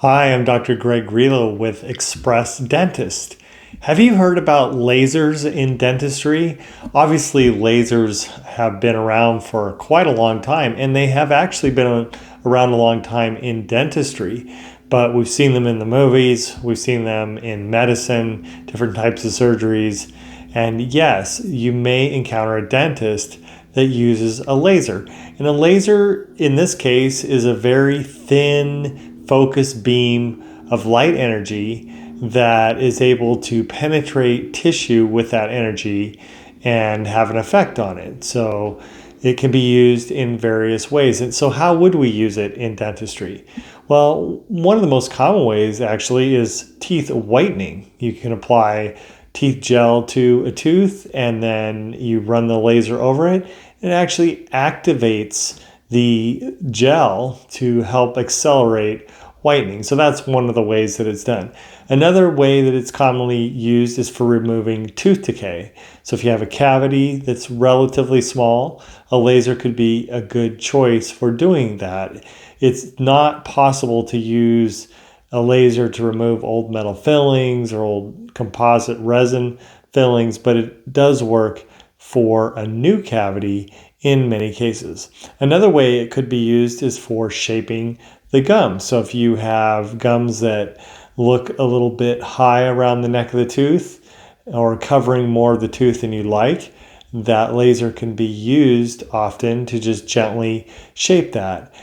Hi, I'm Dr. Greg with ExpressDentist. Have you heard about lasers in dentistry? Obviously, lasers have been around for quite a long time, and they have actually been around a long time in dentistry. But we've seen them in the movies, we've seen them in medicine, different types of surgeries. And yes, you may encounter a dentist that uses a laser. And a laser, in this case, is a very thin, focused beam of light energy that is able to penetrate tissue with that energy and have an effect on it. So it can be used in various ways. And so how would we use it in dentistry? Well, one of the most common ways actually is teeth whitening. You can apply teeth gel to a tooth and then you run the laser over it. It actually activates the gel to help accelerate whitening. So that's one of the ways that it's done. Another way that it's commonly used is for removing tooth decay. So if you have a cavity that's relatively small, a laser could be a good choice for doing that. It's not possible to use a laser to remove old metal fillings or old composite resin fillings, but it does work for a new cavity in many cases. Another way it could be used is for shaping the gums. So if you have gums that look a little bit high around the neck of the tooth or covering more of the tooth than you like, that laser can be used often to just gently shape that.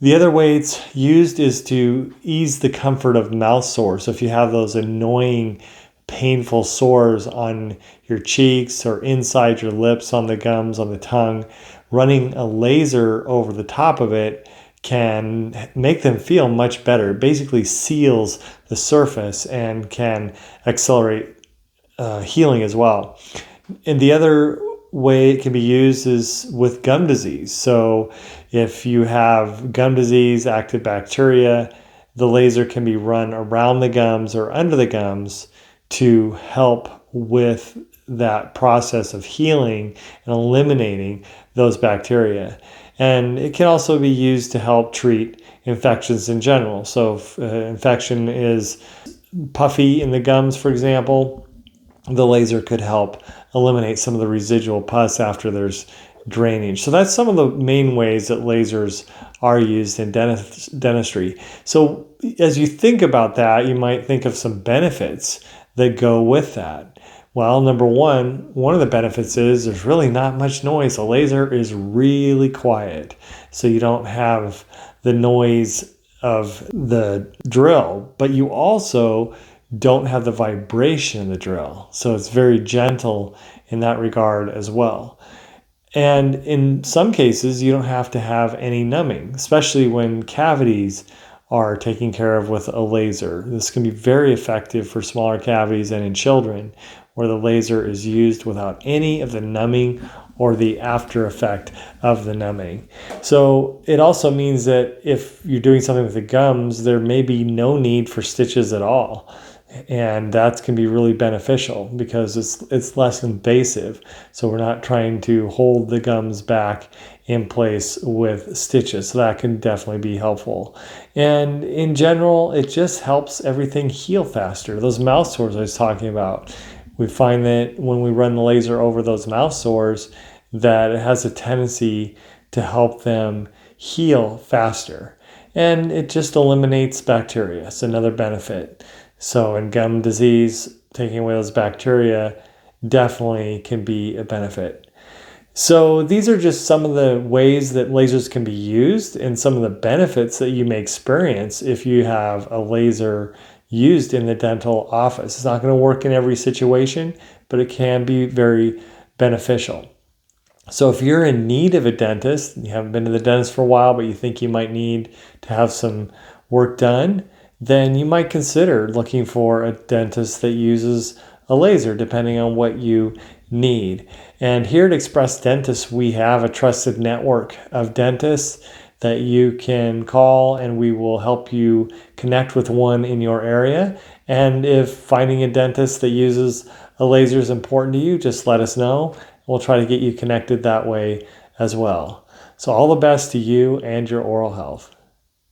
The other way it's used is to ease the comfort of mouth sores. So if you have those annoying painful sores on your cheeks or inside your lips, on the gums, on the tongue, running a laser over the top of it can make them feel much better. It basically seals the surface and can accelerate healing as well. And the other way it can be used is with gum disease. So if you have gum disease, active bacteria, the laser can be run around the gums or under the gums to help with that process of healing and eliminating those bacteria. And it can also be used to help treat infections in general. So if infection is puffy in the gums, for example, the laser could help eliminate some of the residual pus after there's drainage. So that's some of the main ways that lasers are used in dentistry. So as you think about that, you might think of some benefits that go with that. Well, number one of the benefits is there's really not much noise. A laser is really quiet, so you don't have the noise of the drill, but you also don't have the vibration in the drill. So it's very gentle in that regard as well. And in some cases, you don't have to have any numbing, especially when cavities are taken care of with a laser. This can be very effective for smaller cavities and in children, where the laser is used without any of the numbing or the after effect of the numbing. So it also means that if you're doing something with the gums, there may be no need for stitches at all. And that can be really beneficial because it's less invasive. So we're not trying to hold the gums back in place with stitches. So that can definitely be helpful. And in general, it just helps everything heal faster. Those mouth sores I was talking about, we find that when we run the laser over those mouth sores, that it has a tendency to help them heal faster. And it just eliminates bacteria. It's another benefit. So in gum disease, taking away those bacteria definitely can be a benefit. So these are just some of the ways that lasers can be used and some of the benefits that you may experience if you have a laser used in the dental office. It's not going to work in every situation, but it can be very beneficial. So if you're in need of a dentist, you haven't been to the dentist for a while, but you think you might need to have some work done, then you might consider looking for a dentist that uses a laser, depending on what you need. And here at ExpressDentist, we have a trusted network of dentists that you can call, and we will help you connect with one in your area. And if finding a dentist that uses a laser is important to you, just let us know. We'll try to get you connected that way as well. So all the best to you and your oral health.